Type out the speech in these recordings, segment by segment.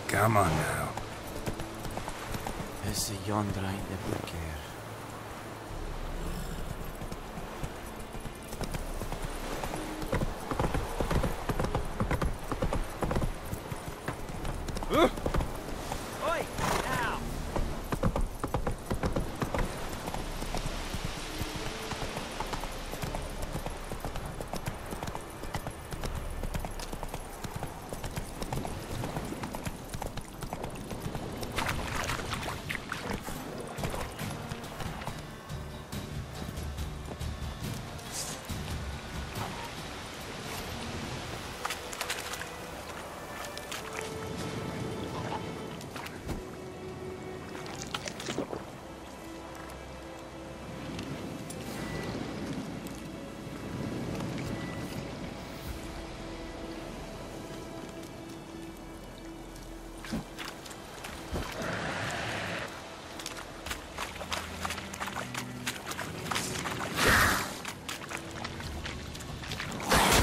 Come on now. Esse yondra ainda quer. Oi! Now!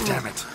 Damn it.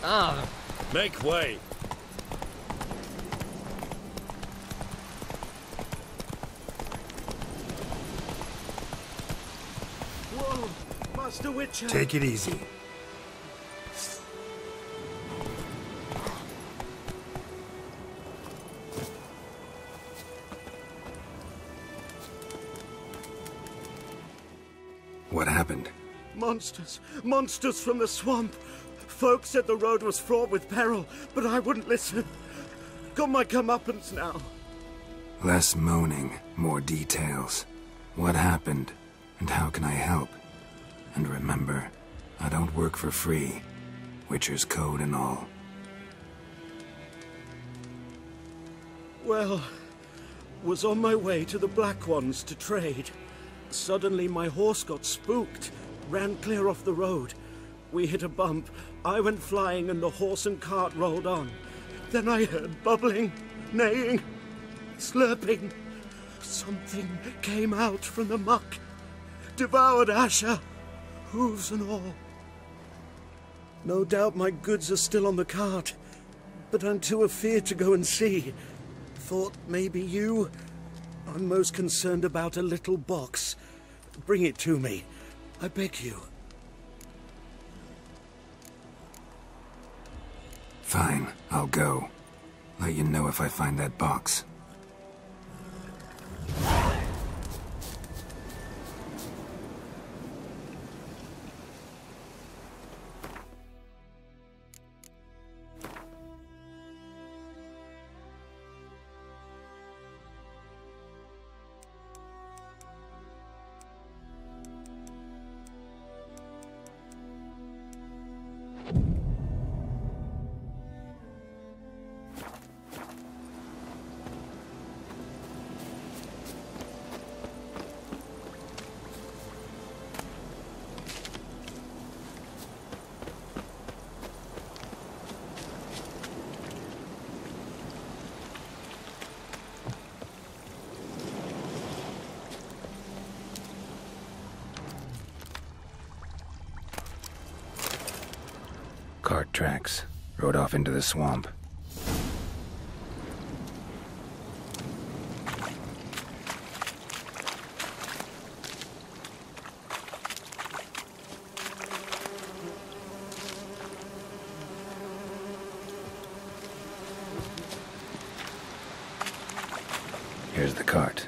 Ah, Make way. Whoa, Master Witcher. Take it easy. What happened? Monsters. Monsters from the swamp. Folk said the road was fraught with peril, but I wouldn't listen. Got my comeuppance now. Less moaning, more details. What happened, and how can I help? And remember, I don't work for free. Witcher's code and all. Well, was on my way to the Black Ones to trade. Suddenly my horse got spooked, ran clear off the road. We hit a bump, I went flying and the horse and cart rolled on. Then I heard bubbling, neighing, slurping. Something came out from the muck, devoured Asher, hooves and all. No doubt my goods are still on the cart, but I'm too afeard to go and see. Thought maybe you... I'm most concerned about a little box. Bring it to me, I beg you. Fine, I'll go. Let you know if I find that box. Cart tracks. Rode off into the swamp. Here's the cart.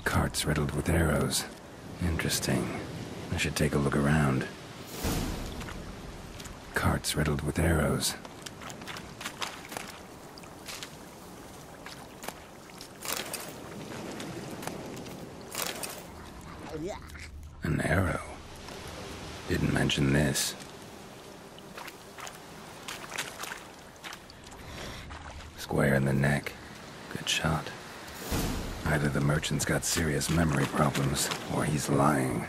Cart's riddled with arrows. Interesting. I should take a look around. Cart's riddled with arrows. An arrow. Didn't mention this. Square in the neck. Good shot. Either the merchant's got serious memory problems, or he's lying.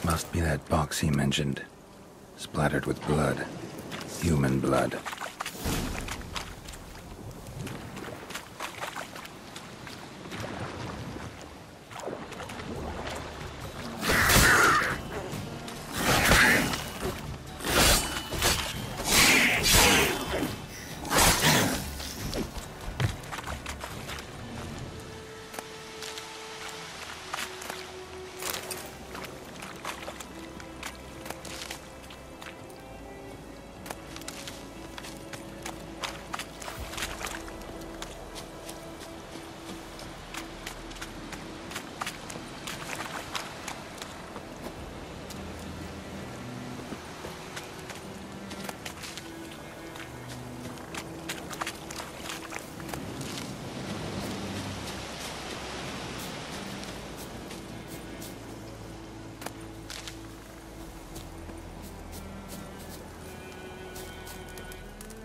Must be that box he mentioned. Splattered with blood. Human blood.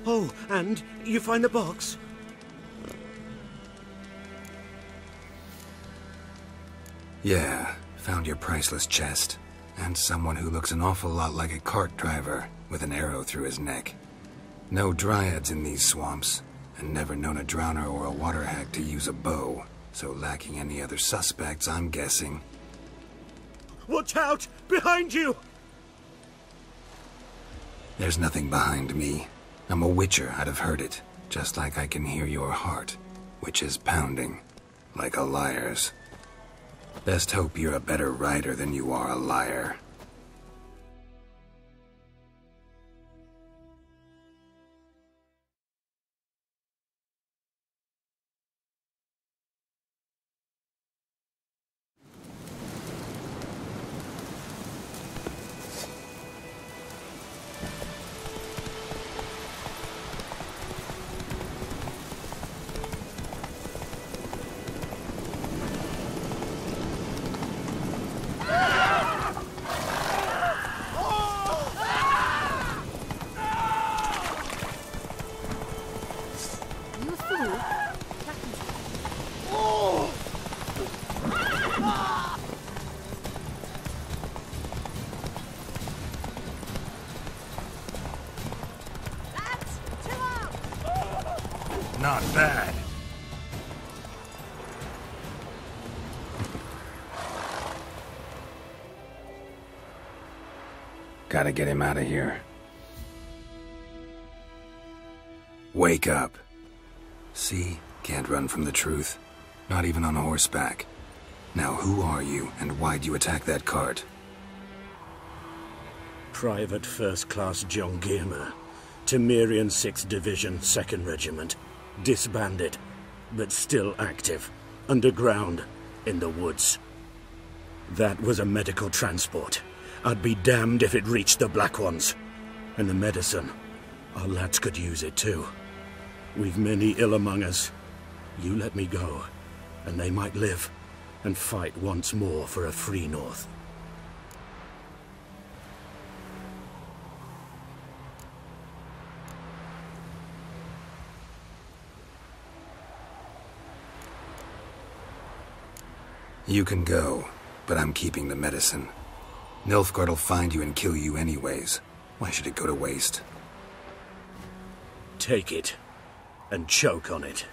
Oh, and you find the box? Yeah, found your priceless chest. And someone who looks an awful lot like a cart driver, with an arrow through his neck. No dryads in these swamps, and never known a drowner or a water hack to use a bow. So lacking any other suspects, I'm guessing. Watch out! Behind you! There's nothing behind me. I'm a witcher, I'd have heard it. Just like I can hear your heart, which is pounding. Like a liar's. Best hope you're a better rider than you are a liar. Not bad. Gotta get him out of here. Wake up. See? Can't run from the truth. Not even on horseback. Now who are you, and why'd you attack that cart? Private First Class John Giermer. Temerian 6th Division, 2nd Regiment. Disbanded, but still active. Underground, in the woods. That was a medical transport. I'd be damned if it reached the Black Ones. And the medicine. Our lads could use it too. We've many ill among us. You let me go, and they might live, and fight once more for a free North. You can go, but I'm keeping the medicine. Nilfgaard'll find you and kill you anyways. Why should it go to waste? Take it, and choke on it.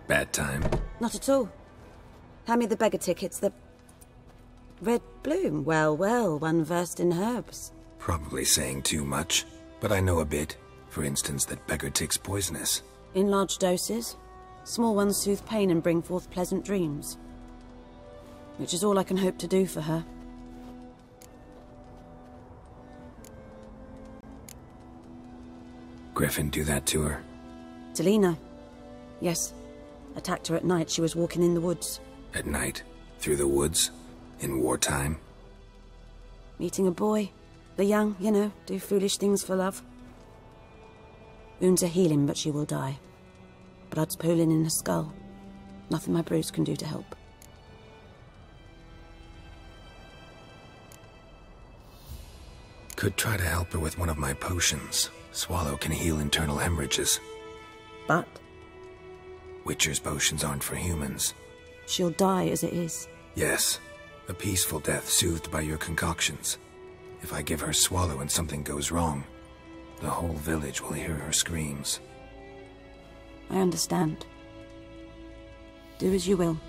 Bad time? Not at all. Hand me the beggar tickets, the... Red bloom. Well, well, one versed in herbs. Probably saying too much, but I know a bit. For instance, that beggar tick's poisonous. In large doses. Small ones soothe pain and bring forth pleasant dreams. Which is all I can hope to do for her. Griffin do that to her? Delina. Yes. Attacked her at night. She was walking in the woods. At night? Through the woods? In wartime? Meeting a boy. The young, you know, do foolish things for love. Wounds are healing, but she will die. Blood's pooling in her skull. Nothing my bruise can do to help. Could try to help her with one of my potions. Swallow can heal internal hemorrhages. But Witcher's potions aren't for humans. she'll die as it is. Yes. A peaceful death soothed by your concoctions. If I give her Swallow and something goes wrong, the whole village will hear her screams. I understand. Do as you will.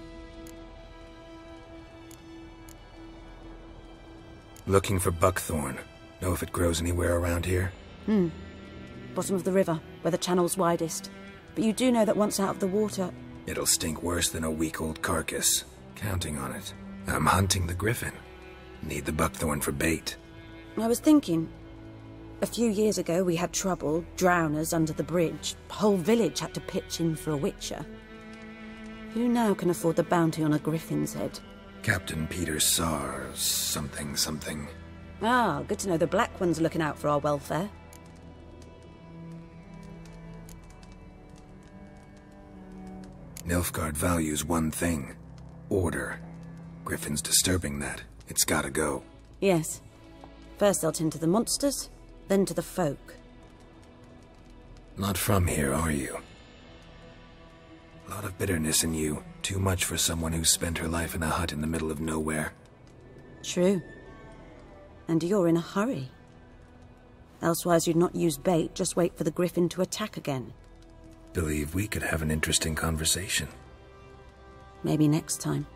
Looking for buckthorn. Know if it grows anywhere around here? Bottom of the river, where the channel's widest. But you do know that once out of the water... It'll stink worse than a week-old carcass. Counting on it. I'm hunting the griffin. Need the buckthorn for bait. I was thinking... A few years ago we had trouble, drowners under the bridge. Whole village had to pitch in for a witcher. Who now can afford the bounty on a griffin's head? Captain Peter Sars, something. Ah, good to know the Black One's looking out for our welfare. Nilfgaard values one thing. Order. Griffin's disturbing that. It's gotta go. Yes. First they'll tend to the monsters, then to the folk. Not from here, are you? A lot of bitterness in you. Too much for someone who spent her life in a hut in the middle of nowhere. True. And you're in a hurry. Elsewise you'd not use bait, just wait for the griffin to attack again. Believe we could have an interesting conversation. Maybe next time.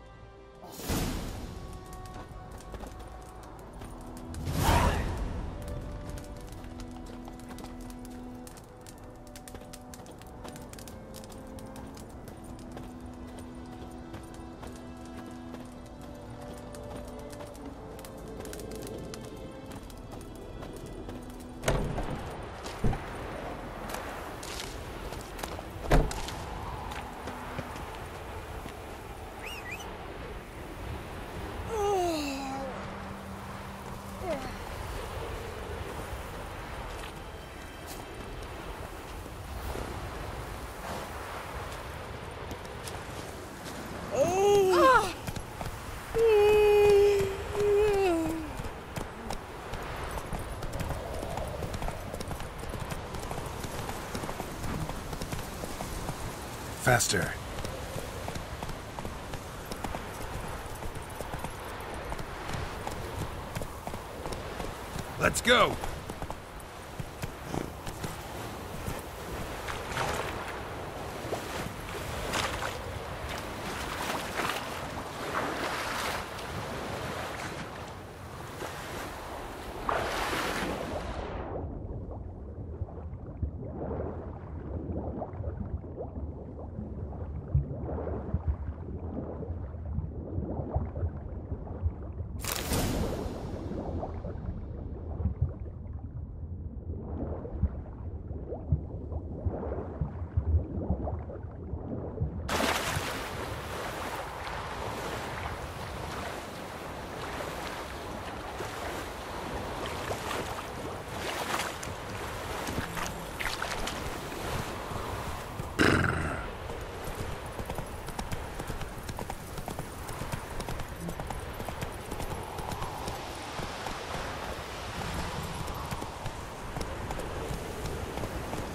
Faster. Let's go!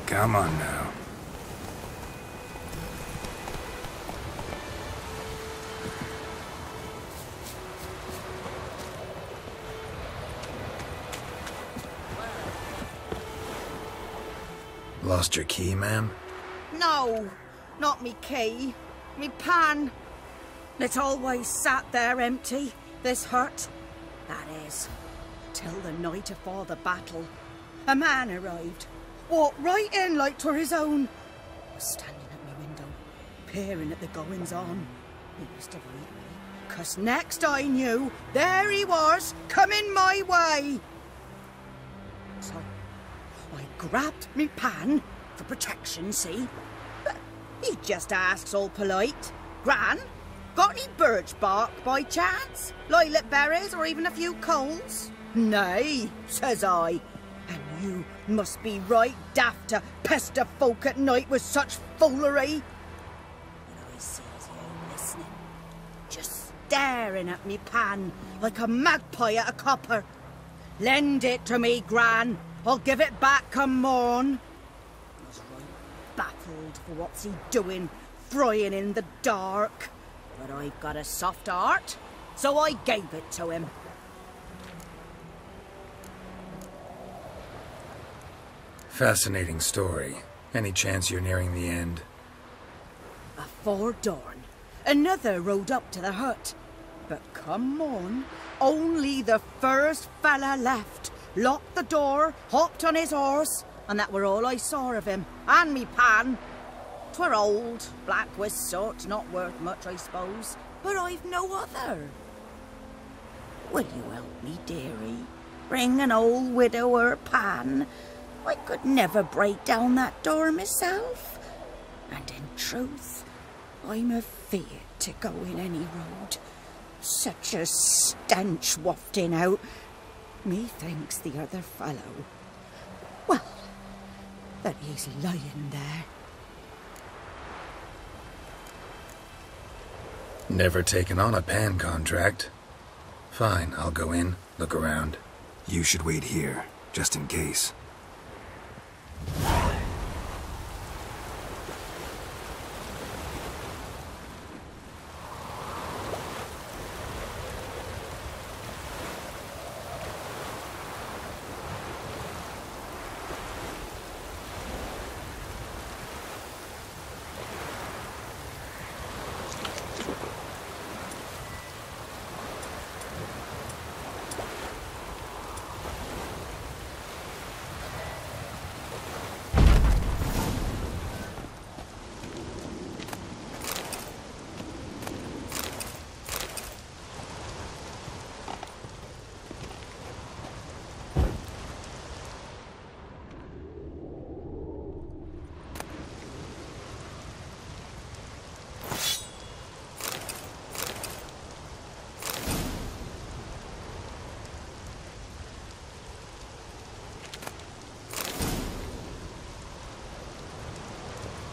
Come on now. Lost your key, ma'am? No, not me key. Me pan. It's always sat there empty, this hut. That is, till the night afore the battle. A man arrived, walked right in like 'twere his own. Was standing at my window, peering at the goings-on. He must have read me, 'cause next I knew, there he was, coming my way. So I grabbed me pan for protection, see? But he just asks all polite, Gran, got any birch bark by chance? Lilac berries or even a few coals? Nay, says I. And you must be right daft to pester folk at night with such foolery. And I sees you listening, just staring at me pan like a magpie at a copper. Lend it to me, Gran. I'll give it back come morn. I was right baffled for what's he doing, frying in the dark. But I've got a soft heart, so I gave it to him. Fascinating story. Any chance you're nearing the end? Afore dawn, another rode up to the hut. But come on, only the first fella left. Locked the door, hopped on his horse, and that were all I saw of him, and me pan. 'Twere old, black with soot, not worth much, I suppose, but I've no other. Will you help me, dearie? Bring an old widower pan. I could never break down that door myself. And in truth, I'm afeard to go in any road. Such a stench wafting out. Methinks the other fellow, well, that he's lying there. Never taken on a pan contract. Fine, I'll go in, look around. You should wait here, just in case.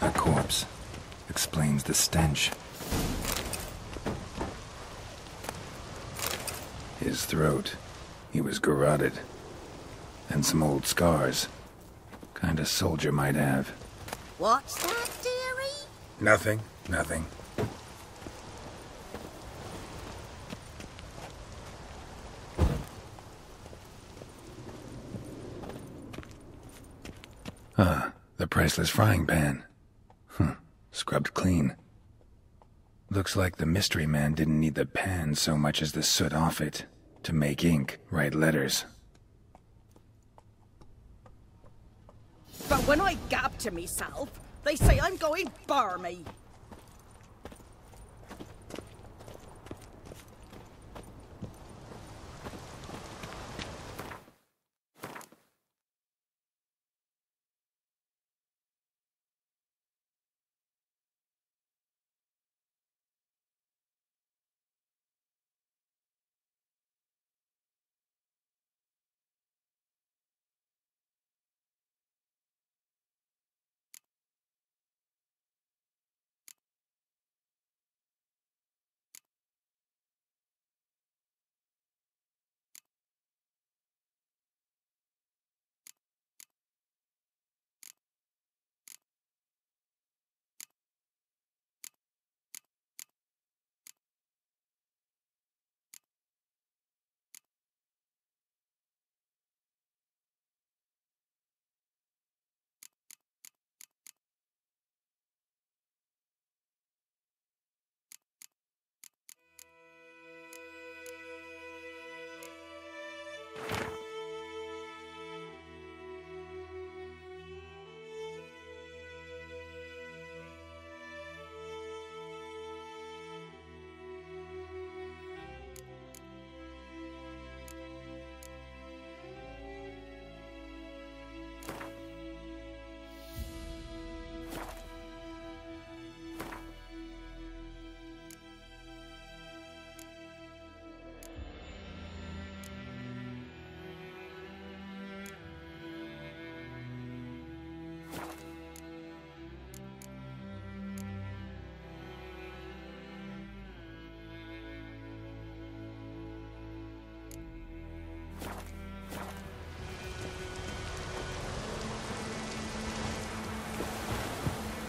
A corpse. Explains the stench. His throat. He was garroted. And some old scars. Kind of soldier might have. What's that, dearie? Nothing. Ah, the priceless frying pan. Scrubbed clean. Looks like the mystery man didn't need the pan so much as the soot off it to make ink, write letters. But when I gab to myself, they say I'm going barmy.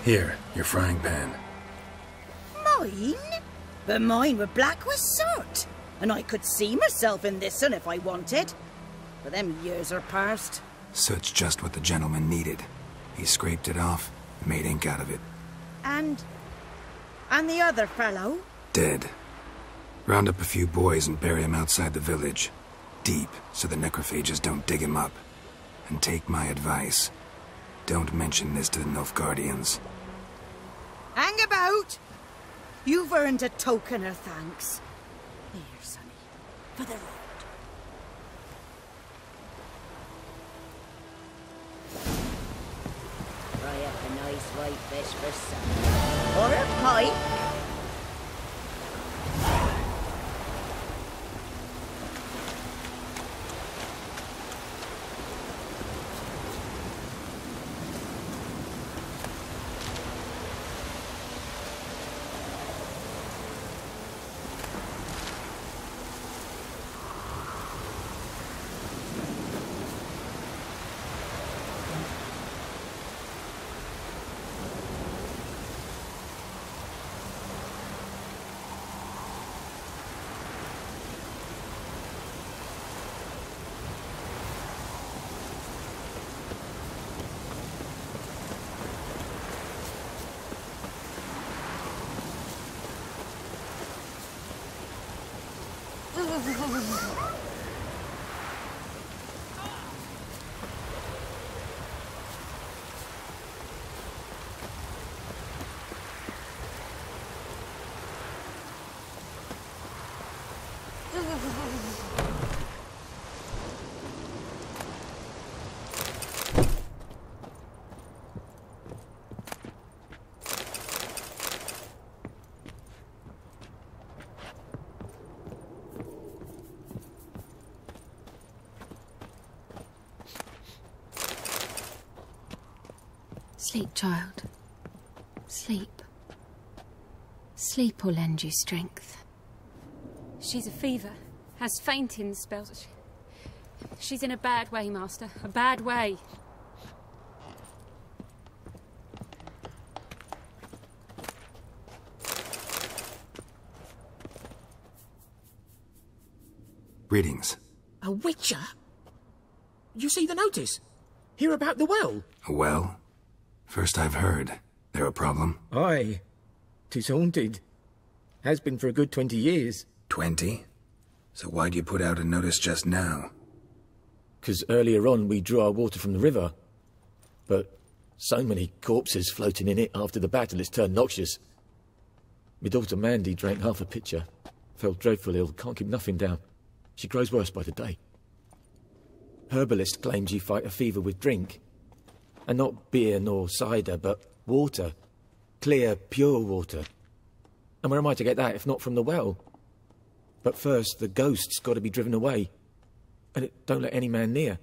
Here, your frying pan. Mine? But mine were black with soot. And I could see myself in this one if I wanted. But them years are past. Soot's just what the gentleman needed. He scraped it off, made ink out of it. And the other fellow? Dead. Round up a few boys and bury him outside the village. Deep, so the necrophages don't dig him up. And take my advice. Don't mention this to the Nilfgaardians. Hang about! You've earned a token of thanks. Here, sonny, for the road. Fry up a nice white fish for supper. Or a pike. Sleep, child. Sleep. Sleep will lend you strength. She's a fever. Has fainting spells. She's in a bad way, Master. A bad way. Greetings. A witcher? You see the notice? Hear about the well? A well? First I've heard. There a problem? Aye. 'Tis haunted. Has been for a good 20 years. 20? So why'd you put out a notice just now? 'Cause earlier on we drew our water from the river. But so many corpses floating in it after the battle it's turned noxious. My daughter Mandy drank half a pitcher. Fell dreadful ill, can't keep nothing down. She grows worse by the day. Herbalist claims you fight a fever with drink. And not beer nor cider, but water. Clear, pure water. And where am I to get that if not from the well? But first, the ghost's got to be driven away. And it don't let any man near.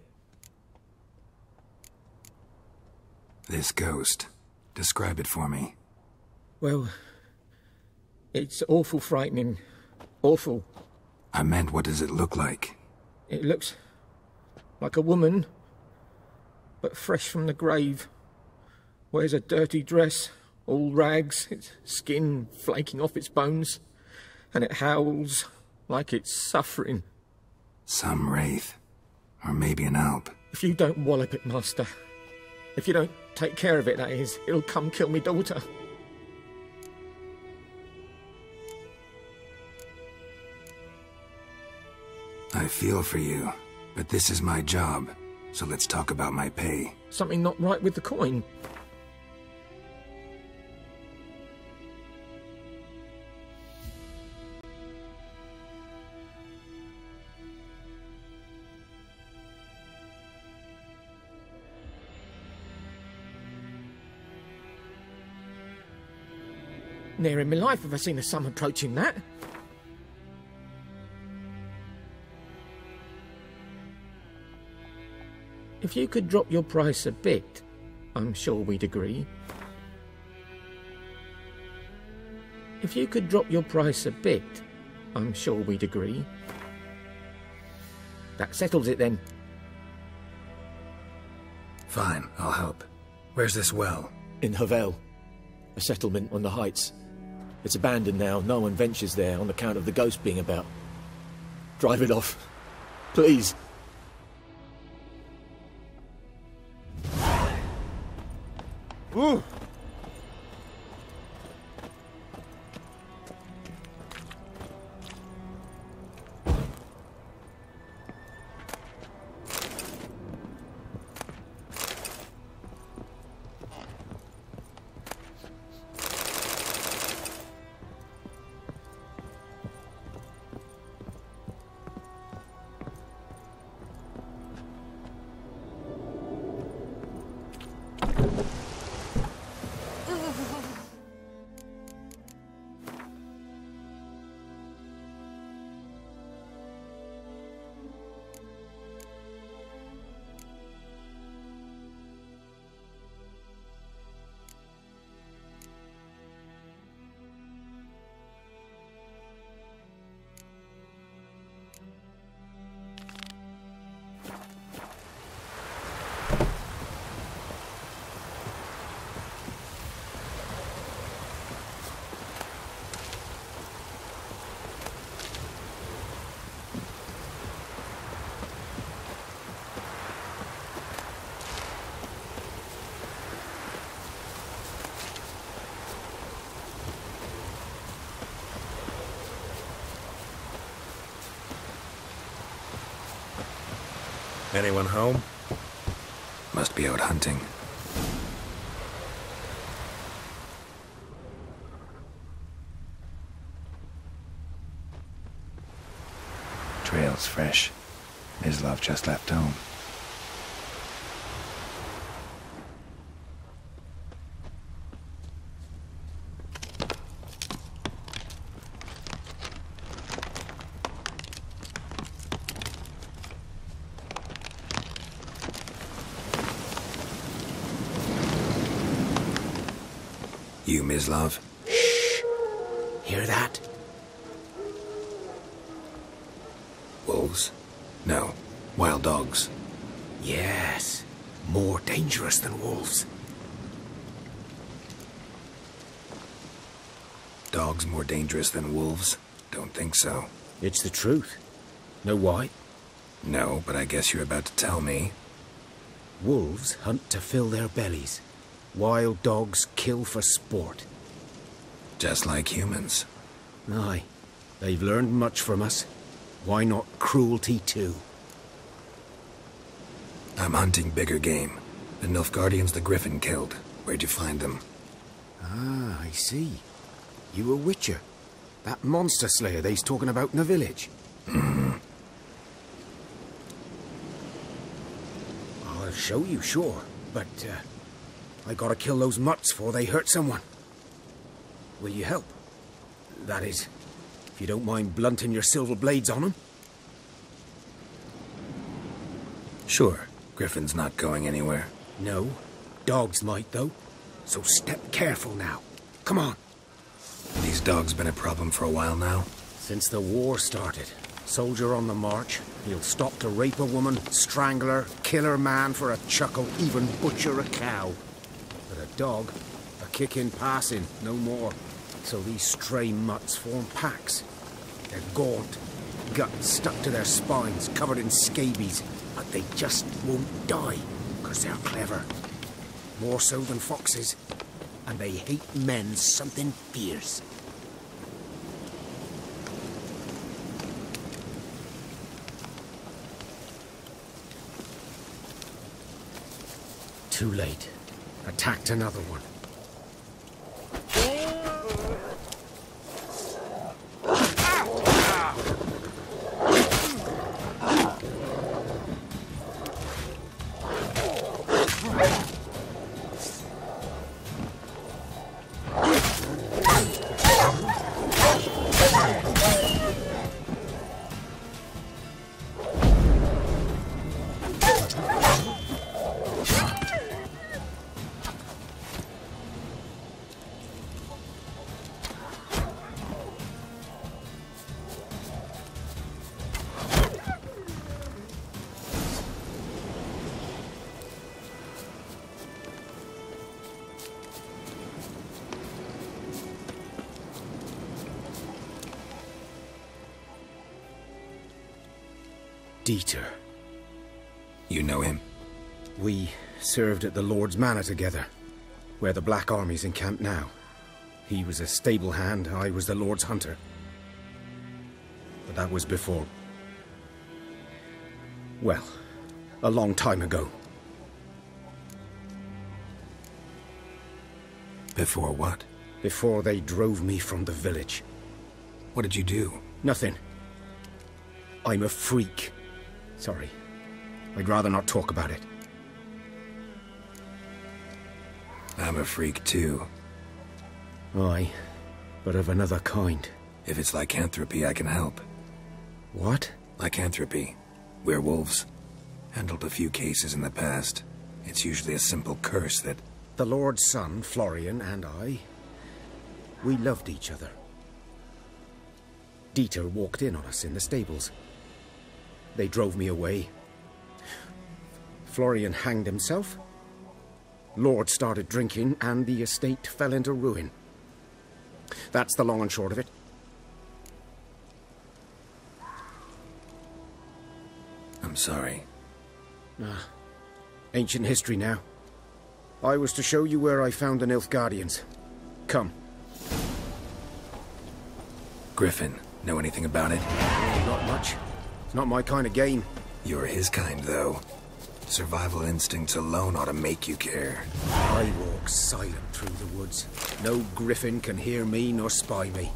This ghost. Describe it for me. Well, it's awful frightening. Awful. I meant, what does it look like? It looks like a woman, but fresh from the grave. Wears a dirty dress, all rags, its skin flaking off its bones, and it howls like it's suffering. Some wraith. Or maybe an alp. If you don't wallop it, Master, if you don't take care of it, that is, it'll come kill me daughter. I feel for you, but this is my job, so let's talk about my pay. Something not right with the coin. Ne'er in my life have I seen a sum approaching that. If you could drop your price a bit, I'm sure we'd agree. If you could drop your price a bit, I'm sure we'd agree. That settles it then. Fine, I'll help. Where's this well? In Havel, a settlement on the heights. It's abandoned now, no one ventures there on account of the ghost being about. Drive it off, please. Ooh. Anyone home? Must be out hunting. Trail's fresh. Mislav just left home. You, Mislav? Shh! Hear that? Wolves? No. Wild dogs. Yes. More dangerous than wolves. Dogs more dangerous than wolves? Don't think so. It's the truth. Know why? No, but I guess you're about to tell me. Wolves hunt to fill their bellies. Wild dogs kill for sport. Just like humans. Aye. They've learned much from us. Why not cruelty too? I'm hunting bigger game. The Nilfgaardians the Griffin killed. Where'd you find them? Ah, I see. You a witcher. That monster slayer they's talking about in the village. Mm-hmm. I'll show you, sure. But, I gotta kill those mutts before they hurt someone. Will you help? That is, if you don't mind blunting your silver blades on them. Sure. Griffin's not going anywhere. No. Dogs might, though. So step careful now. Come on. These dogs been a problem for a while now? Since the war started. Soldier on the march. He'll stop to rape a woman, strangle her, kill her man for a chuckle, even butcher a cow. But a dog, a kick in passing, no more. So these stray mutts form packs. They're gaunt, guts stuck to their spines, covered in scabies. But they just won't die, because they're clever. More so than foxes. And they hate men something fierce. Too late. Attacked another one. Dieter. You know him? We served at the Lord's Manor together, where the Black Army's encamped now. He was a stable hand, I was the Lord's hunter. But that was before... well, a long time ago. Before what? Before they drove me from the village. What did you do? Nothing. I'm a freak. Sorry. I'd rather not talk about it. I'm a freak too. Aye, but of another kind. If it's lycanthropy, I can help. What? Lycanthropy. Werewolves. Handled a few cases in the past. It's usually a simple curse that... The Lord's son, Florian, and I... we loved each other. Dieter walked in on us in the stables. They drove me away. Florian hanged himself. Lord started drinking, and the estate fell into ruin. That's the long and short of it. I'm sorry. Ancient history now. I was to show you where I found the Nilfgaardians. Come. Griffin, know anything about it? Not much. It's not my kind of game. You're his kind, though. Survival instincts alone ought to make you care. I walk silent through the woods. No griffin can hear me nor spy me.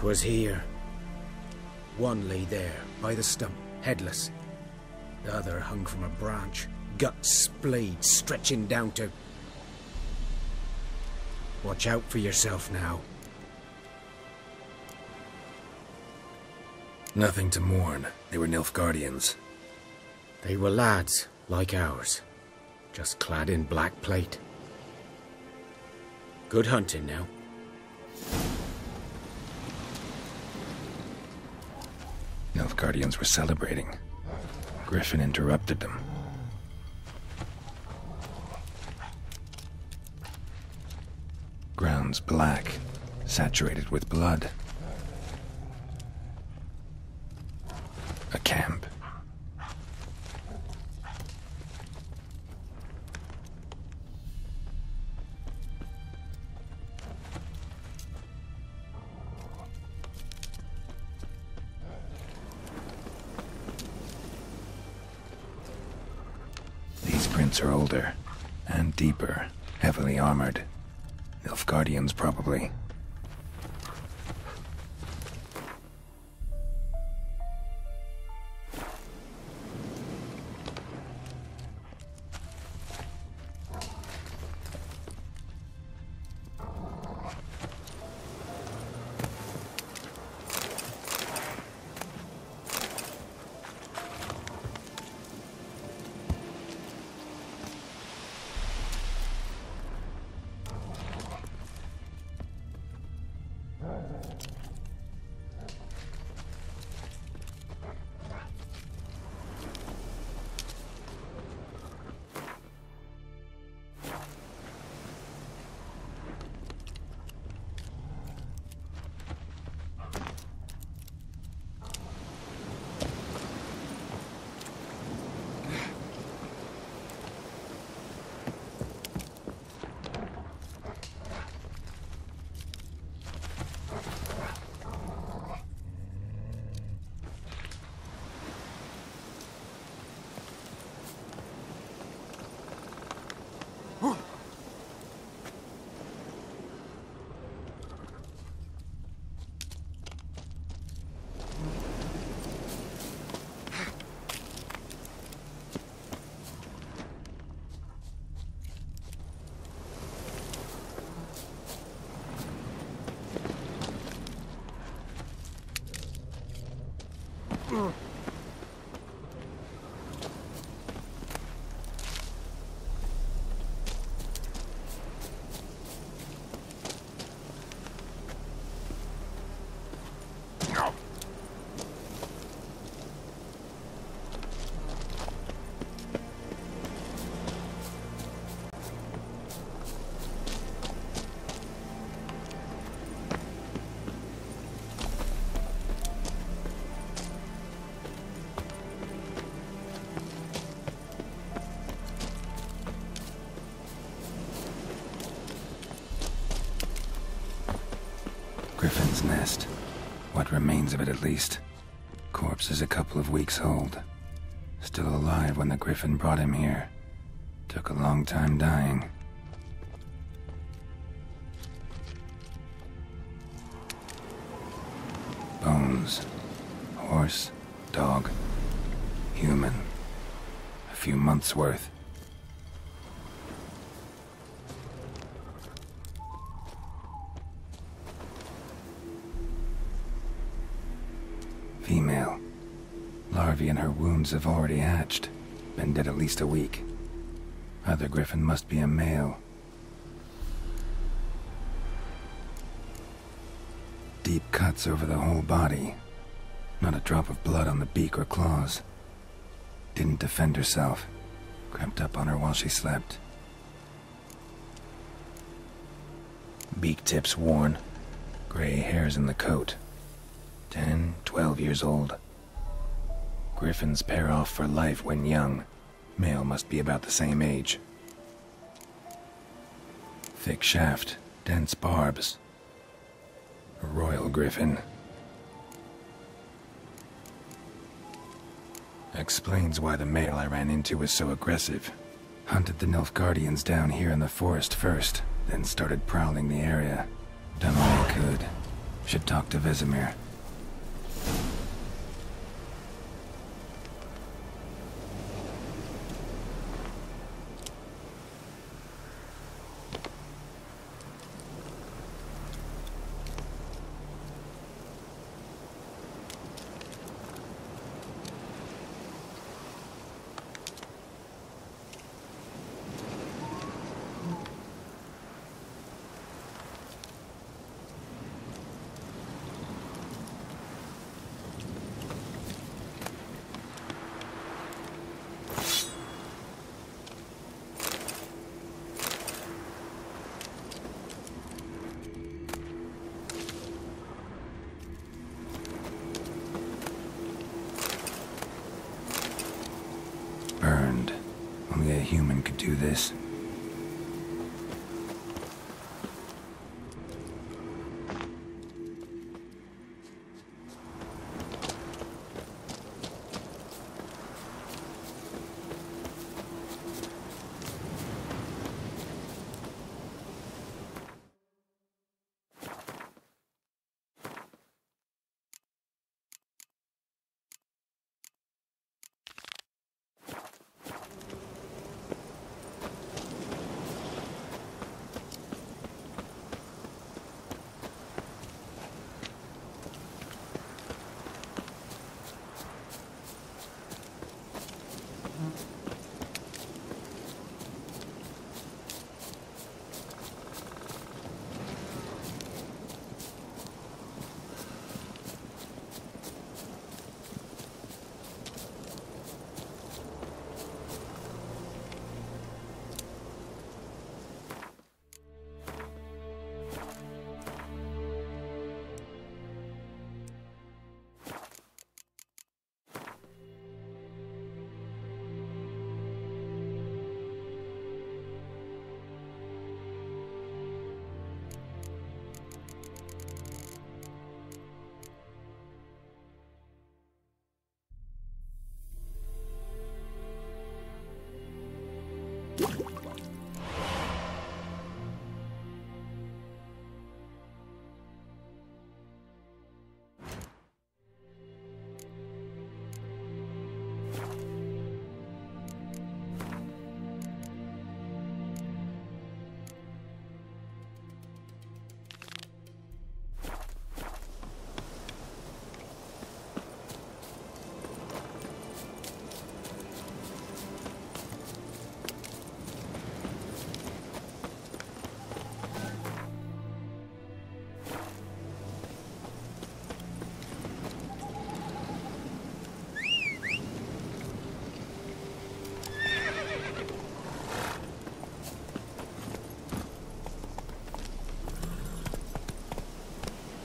was here. One lay there, by the stump, headless. The other hung from a branch, guts splayed, stretching down to... Watch out for yourself now. Nothing to mourn. They were Nilfgaardians. They were lads, like ours, just clad in black plate. Good hunting now. Nilfgaardians were celebrating. Griffin interrupted them. Ground's black, saturated with blood. A camp. These prints are older and deeper, heavily armored. Nilfgaardians, probably. Griffin's nest. What remains of it, at least. Corpse is a couple of weeks old. Still alive when the Griffin brought him here. Took a long time dying. Bones. Horse, dog, human. A few months' worth. Female. Larvae in her wounds have already hatched. Been dead at least a week. Other Griffin must be a male. Deep cuts over the whole body. Not a drop of blood on the beak or claws. Didn't defend herself. Crept up on her while she slept. Beak tips worn. Gray hairs in the coat. 10, 12 years old. Griffins pair off for life when young. Male must be about the same age. Thick shaft, dense barbs. A royal griffin. Explains why the male I ran into was so aggressive. Hunted the Nilfgaardians down here in the forest first, then started prowling the area. Done all I could. Should talk to Vesemir. human could do this.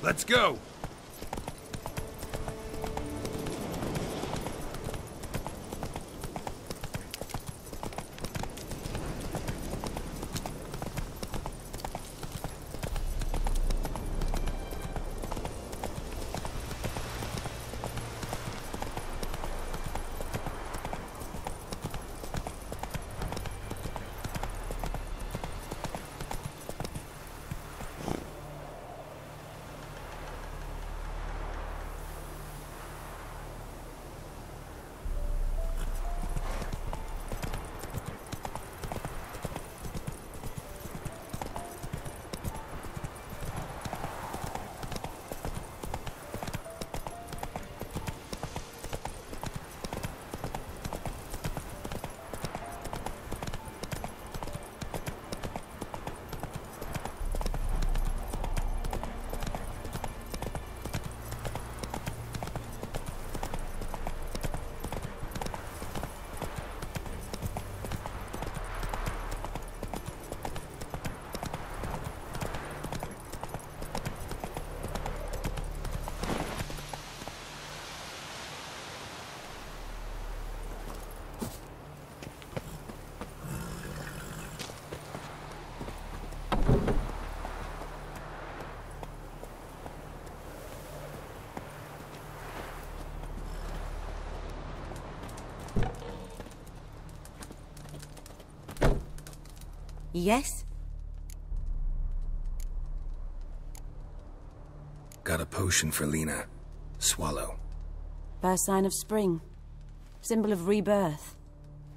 Let's go! Yes? Got a potion for Lena. Swallow. First sign of spring. Symbol of rebirth.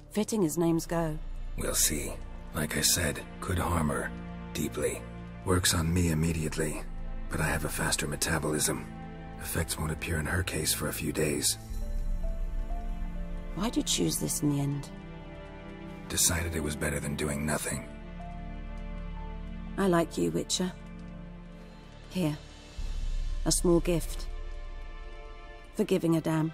Fitting as names go. We'll see. Like I said, could harm her. Deeply. Works on me immediately, but I have a faster metabolism. Effects won't appear in her case for a few days. Why'd you choose this in the end? Decided it was better than doing nothing. I like you, Witcher. Here. A small gift. For giving a damn.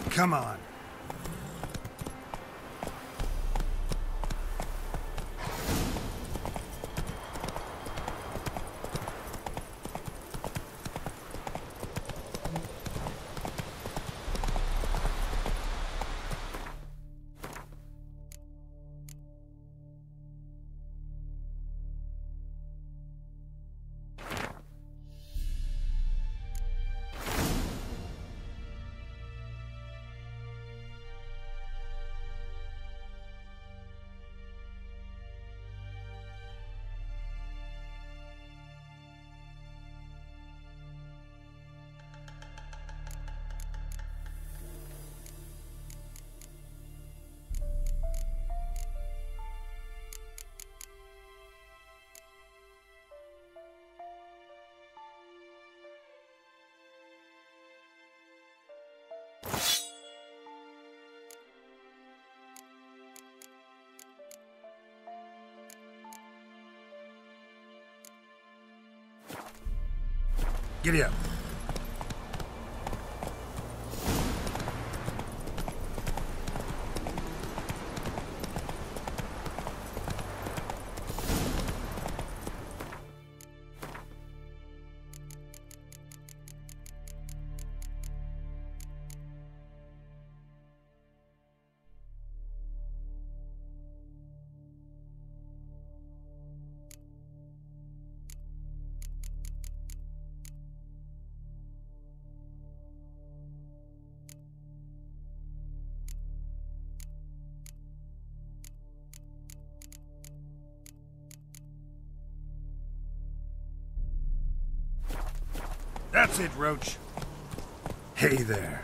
Come on. Giddy up. That's it, Roach. Hey there.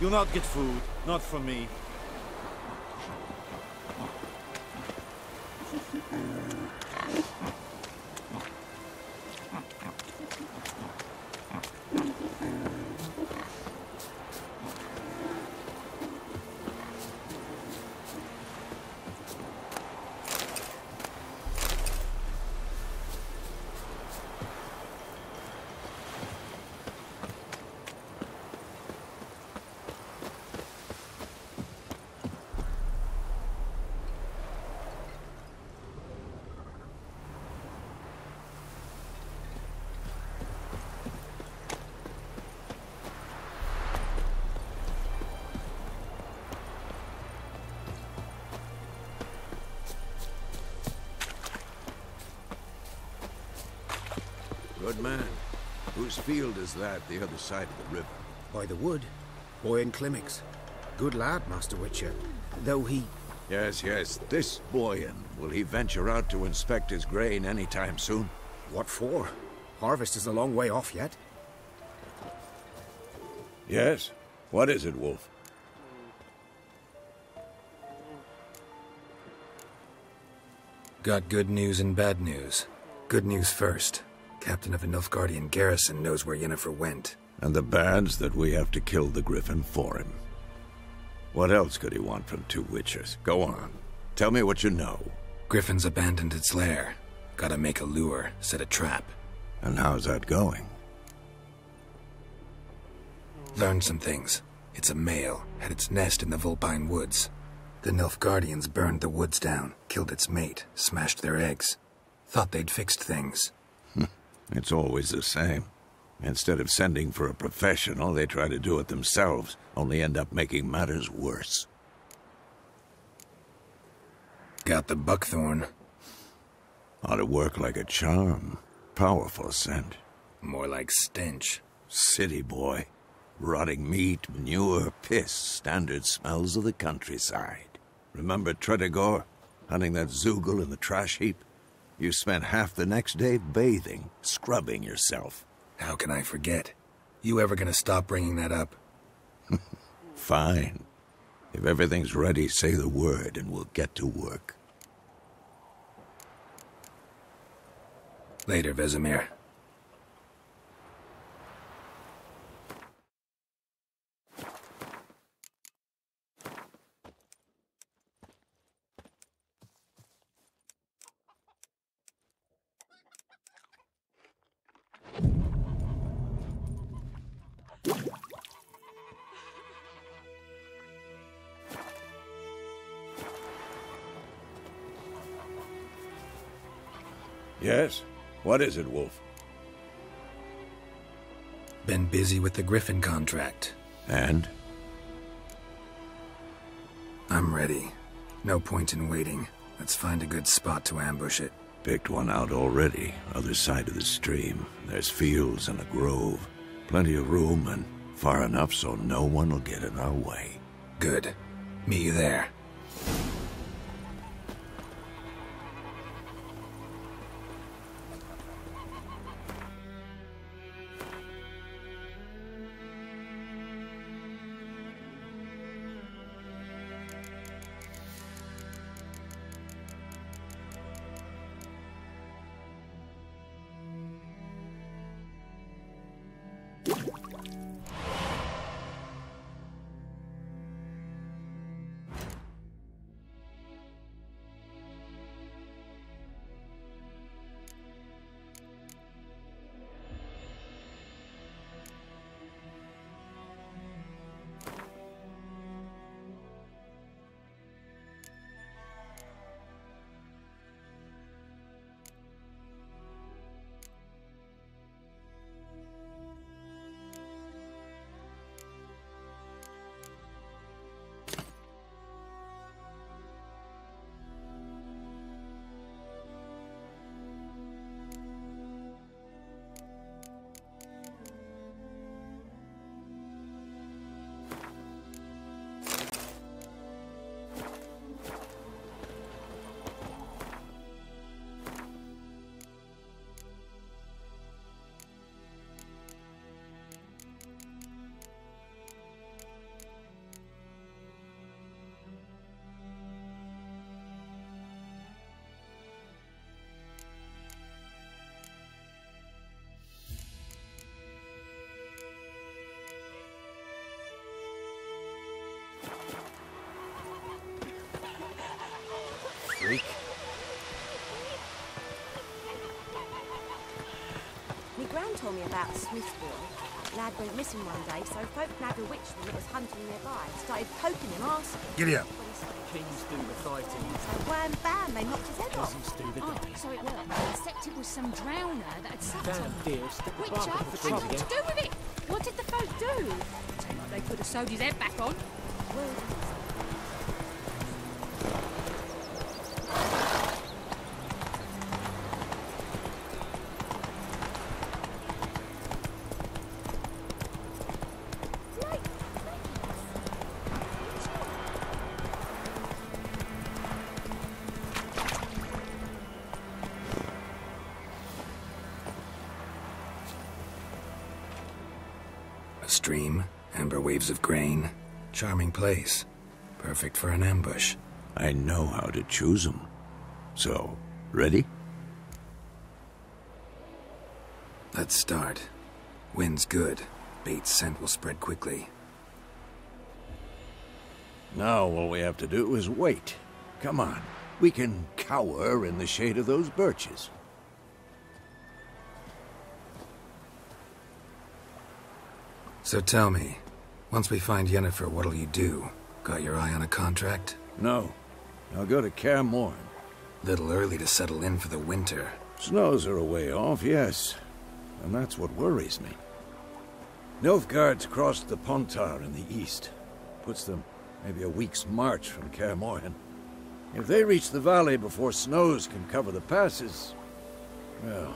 You'll not get food, not from me. Good man. Whose field is that, the other side of the river? By the wood. Boyan Clemmix. Good lad, Master Witcher. Though he... Yes, this Boyan. Will he venture out to inspect his grain any time soon? What for? Harvest is a long way off yet. Yes? What is it, Wolf? Got good news and bad news. Good news first. Captain of the Nilfgaardian garrison knows where Yennefer went. And the bad's that we have to kill the Griffin for him. What else could he want from two witchers? Go on. Tell me what you know. Griffin's abandoned its lair. Gotta make a lure, set a trap. And how's that going? Learned some things. It's a male, had its nest in the Vulpine Woods. The Nilfgaardians burned the woods down, killed its mate, smashed their eggs. Thought they'd fixed things. It's always the same. Instead of sending for a professional, they try to do it themselves, only end up making matters worse. Got the buckthorn. Ought to work like a charm. Powerful scent. More like stench. City boy. Rotting meat, manure, piss, standard smells of the countryside. Remember Tredegor? Hunting that Zoogle in the trash heap? You spent half the next day bathing, scrubbing yourself. How can I forget? You ever gonna stop bringing that up? Fine. If everything's ready, say the word and we'll get to work. Later, Vesemir. Yes? What is it, Wolf? Been busy with the Griffin contract. And? I'm ready. No point in waiting. Let's find a good spot to ambush it. Picked one out already. Other side of the stream. There's fields and a grove. Plenty of room and far enough so no one will get in our way. Good. Meet you there. freak. My gran told me about a Smith boy. Lad went missing one day, so folk nabbed a witchman that was hunting nearby. Started poking him, asking. Giddy up. Kings do the fighting. So wham bam, they knocked his head off. Cousins do the Oh, dying. so it worked. Except it was some drowner that had sucked Damn him. dear, stick the Which bark up? up the And tree what again. to do with it? What did the folk do? Seemed like they could have sewed his head back on. A stream, amber waves of grain. Charming place. Perfect for an ambush. I know how to choose 'em. So, ready? Let's start. Wind's good. Bait's scent will spread quickly. Now all we have to do is wait. Come on. We can cower in the shade of those birches. So tell me, once we find Yennefer, what'll you do? Got your eye on a contract? No. I'll go to Kaer Morhen. Little early to settle in for the winter. Snows are a way off, yes. And that's what worries me. Nilfgaard's crossed the Pontar in the east. Puts them maybe a week's march from Kaer Morhen. If they reach the valley before snows can cover the passes, well,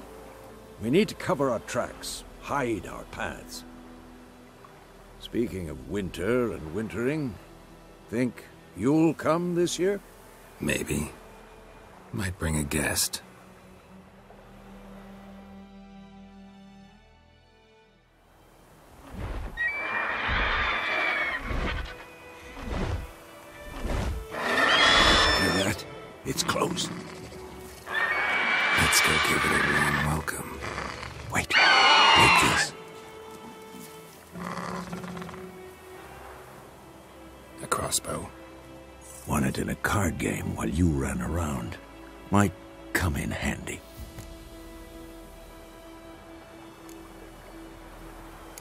we need to cover our tracks, hide our paths. Speaking of winter and wintering, think you'll come this year? Maybe. Might bring a guest. Hear that? It's close. Let's go give it a warm welcome. Wait. Take this. A crossbow. Won it in a card game while you ran around. Might come in handy.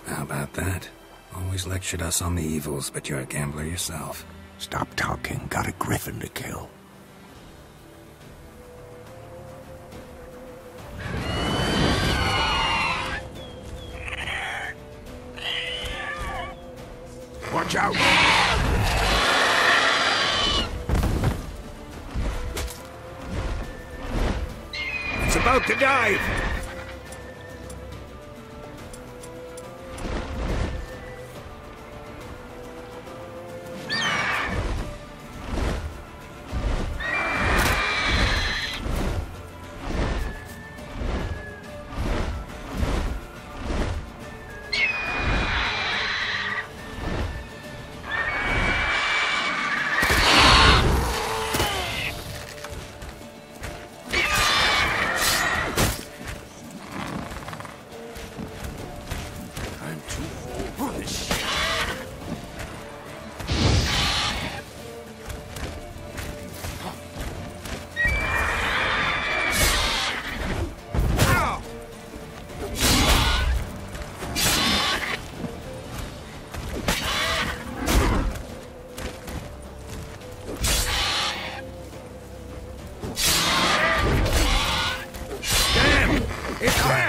How about that? Always lectured us on the evils, but you're a gambler yourself. Stop talking. Got a griffin to kill. Watch out! It's about to dive!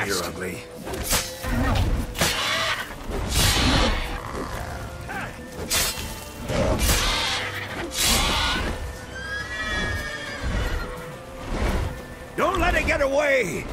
You're ugly. Don't let it get away!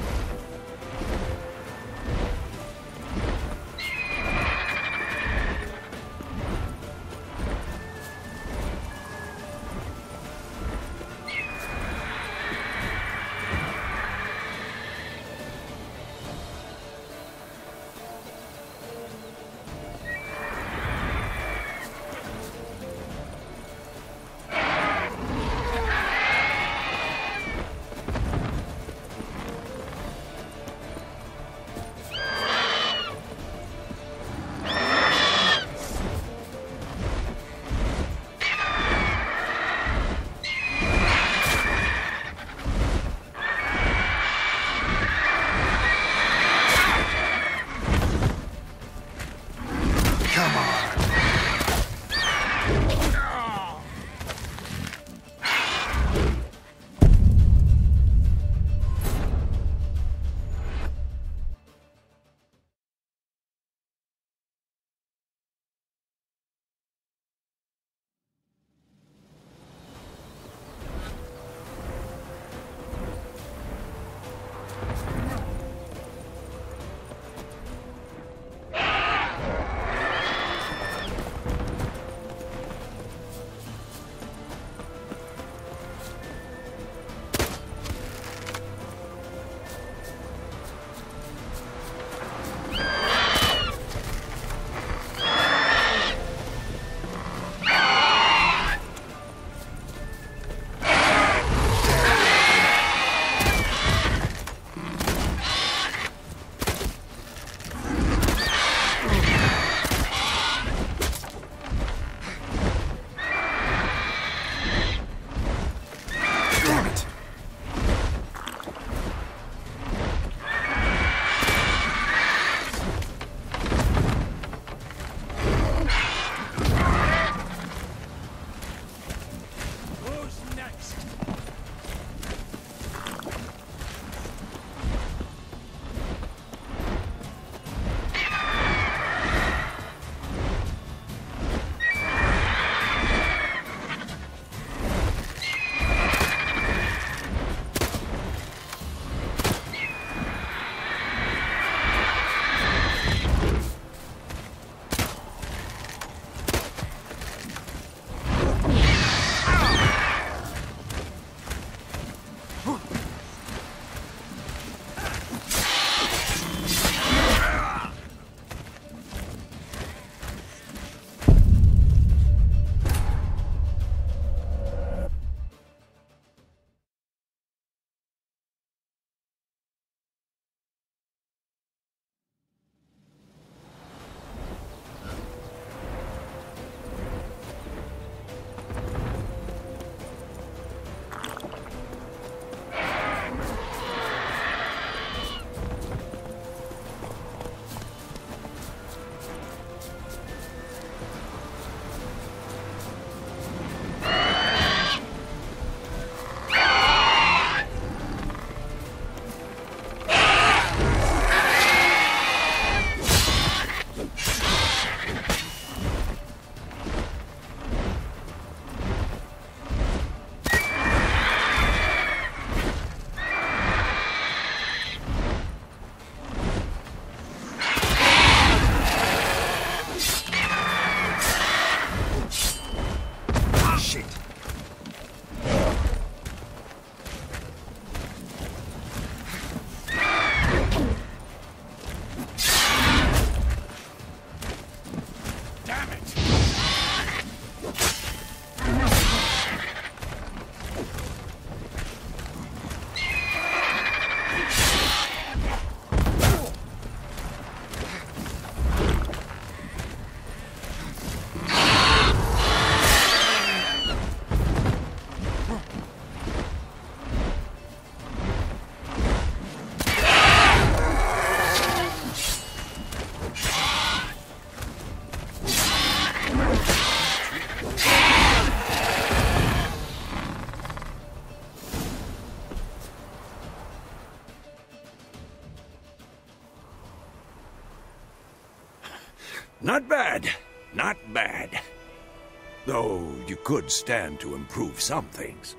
Though you could stand to improve some things.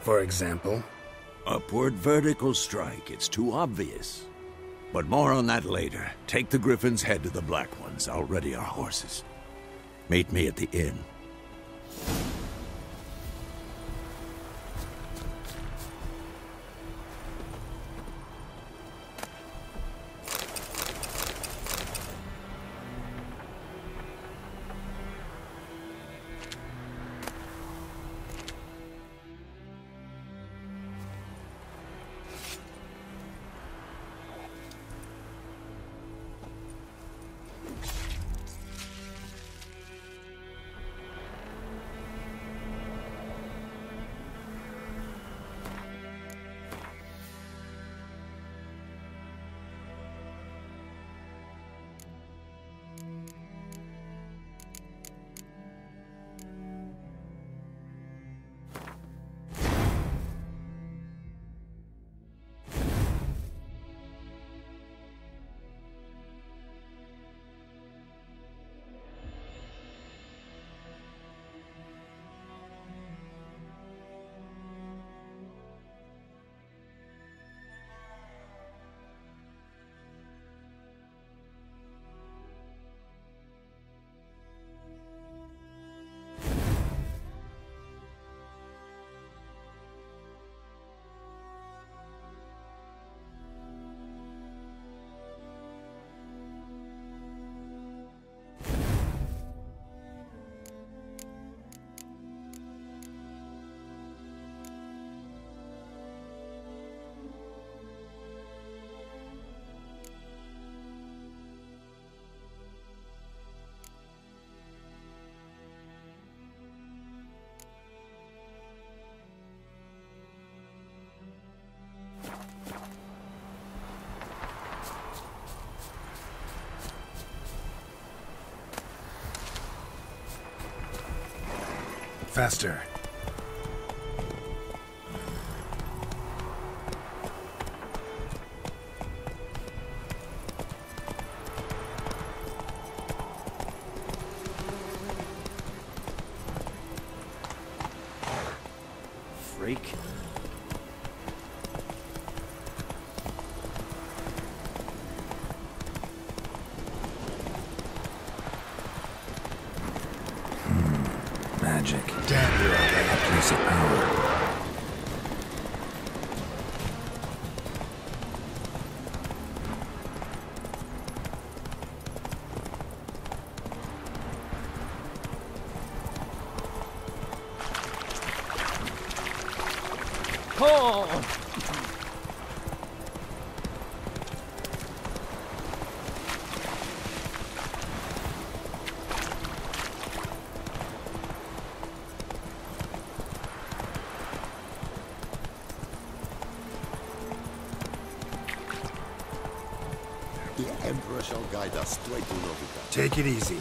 For example? Upward vertical strike. It's too obvious. But more on that later. Take the Griffin's head to the Black Ones. I'll ready our horses. Meet me at the inn. Faster. Freak. Magic. Damn, you're a place of power. Oh! The Emperor shall guide us straight to Novigrad. Take it easy.